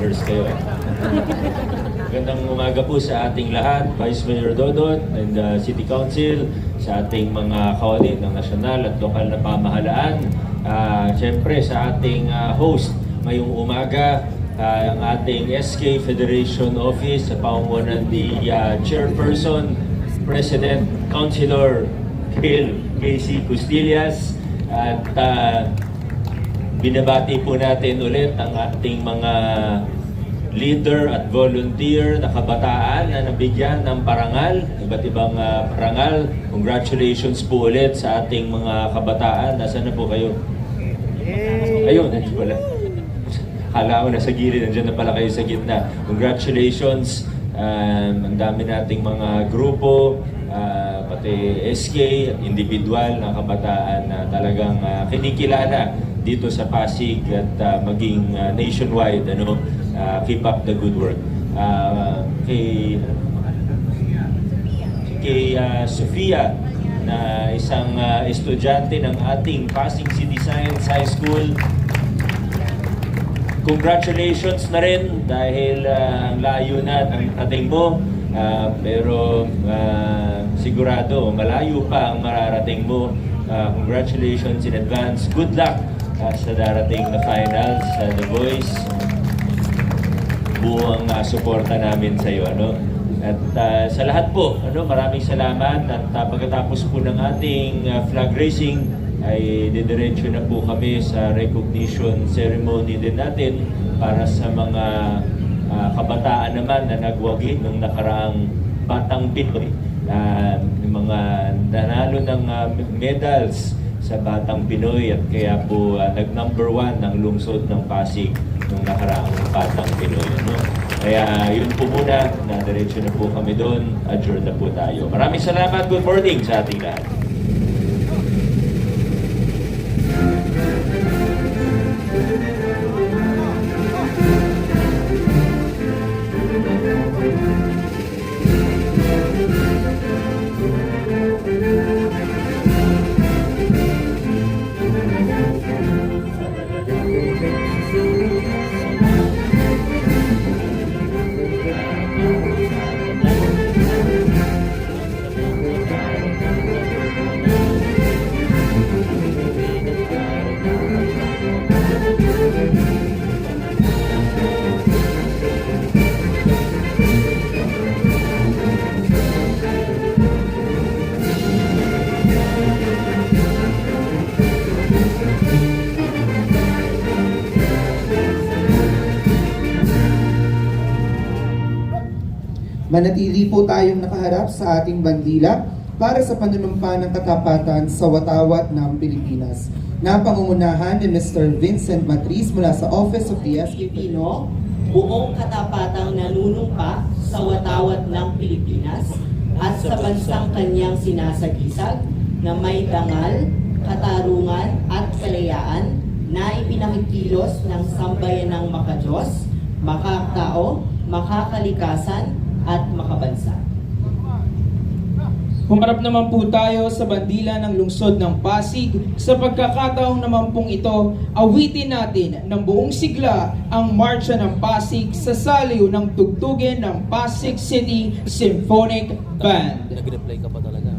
rehearse kayo eh. Magandang umaga po sa ating lahat, Vice Mayor Dodot and City Council, sa ating mga kawani ng nasyonal at lokal na pamahalaan. Siyempre sa ating host ngayong umaga, ang ating SK Federation Office sa pamumunan ni Chairperson, President, Councilor Casey Custillas, at binabati po natin ulit ang ating mga leader at volunteer na kabataan na nabigyan ng parangal, iba't ibang parangal. Congratulations po ulit sa ating mga kabataan. Nasaan na po kayo? Ayun, nandiyan pala. Kala ko nasa gilid, nandiyan na pala kayo sa gitna. Congratulations. Ang dami nating mga grupo, pati SK, individual na kabataan na talagang kinikilala dito sa Pasig at maging nationwide. Keep up the good work. Kay Sofia, na isang estudyante ng ating Pasig City Science High School, congratulations na rin dahil ang layo na ang ating mo, pero sigurado malayo pa ang mararating mo. Congratulations in advance. Good luck sa darating na finals sa The Voice. Buong suporta namin sa iyo, At sa lahat po, maraming salamat. At pagkatapos po ng ating flag raising, ay didiretso na po kami sa recognition ceremony din natin para sa mga kabataan naman na nagwagi ng nakaraang Batang Pinoy. Yung mga nanalo ng medals sa Batang Pinoy at kaya po nag-number 1 ng lungsod ng Pasig nung nakaraang Batang Pinoy. Kaya yun po muna, na-diretso na po kami doon, adjourn na po tayo. Maraming salamat, good morning sa ating lahat. Manatili po tayong nakaharap sa ating bandila para sa panunumpa ng katapatan sa watawat ng Pilipinas. Na pangungunahan ni Mr. Vincent Matriz mula sa Office of the SK Pilipino, buong katapatang nanunumpa sa watawat ng Pilipinas at sa bansang kanyang sinasagisag na may dangal, katarungan at kalayaan na ipinakikilos ng sambayanang makadiyos, makatao, makakalikasan at makabansa. Humarap naman po tayo sa bandila ng lungsod ng Pasig. Sa pagkakataong naman pong ito, awitin natin ng buong sigla ang Marcha ng Pasig sa saliw ng tugtugin ng Pasig City Symphonic Band. Nag-reply ka pa talaga.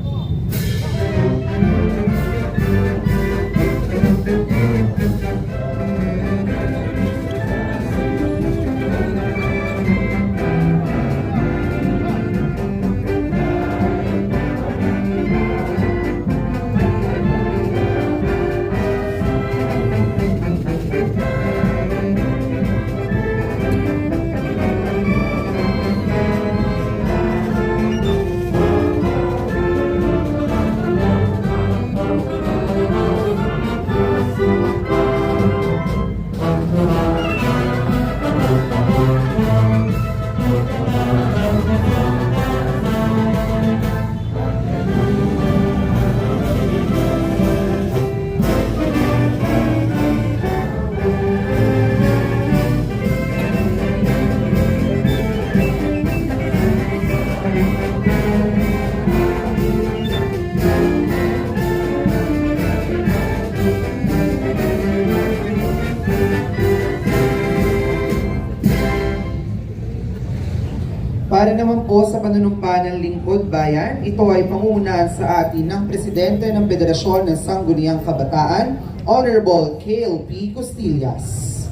Para naman po sa panunumpa ng Lingkod Bayan, ito ay pangunahan sa atin ng Presidente ng Federasyon ng Sangguniang Kabataan, Honorable Cale P. Costillas.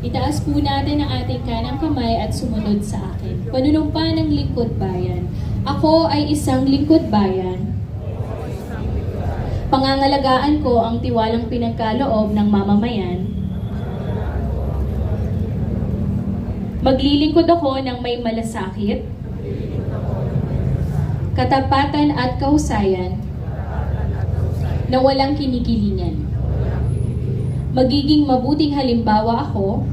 Itaas po natin ang ating kanang kamay at sumunod sa akin. Panunumpa ng Lingkod Bayan. Ako ay isang lingkod bayan. Pangangalagaan ko ang tiwalang pinagkaloob ng mamamayan. Maglilingkod ako ng may malasakit, katapatan at kahusayan na walang kinikilingan. Magiging mabuting halimbawa ako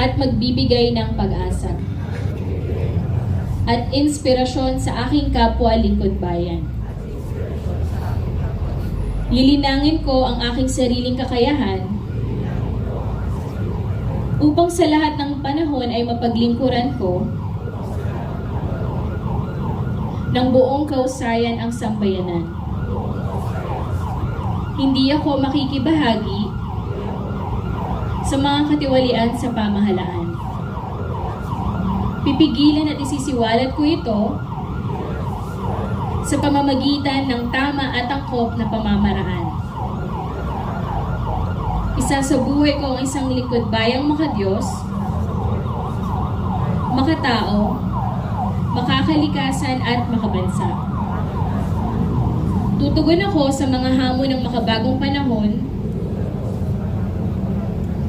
at magbibigay ng pag-asa at inspirasyon sa aking kapwa lingkod bayan. Lilinangin ko ang aking sariling kakayahan upang sa lahat ng panahon ay mapaglingkuran ko ng buong kausayan ang sambayanan. Hindi ako makikibahagi sa mga katiwalian sa pamahalaan. Pipigilan at isisiwalat ko ito sa pamamagitan ng tama at angkop na pamamaraan. Isasabuhay ko ang isang lingkod bayang makadiyos, makatao, makakalikasan at makabansa. Tutugon ako sa mga hamon ng makabagong panahon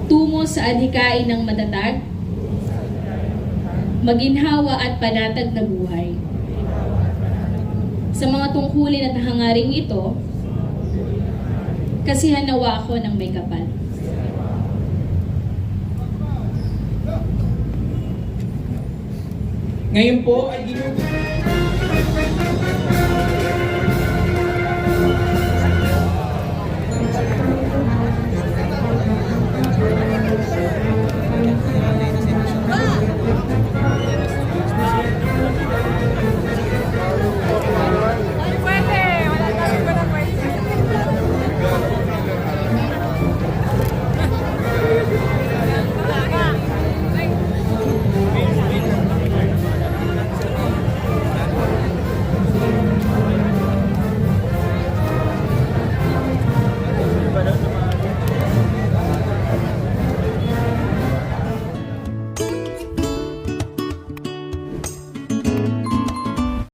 tungo sa adhikain ng matatag, maginhawa at panatag na buhay. Sa mga tungkulin at hangaring ito, kasihan nawa ako ng may kapal. Ngayon po ay ginugulo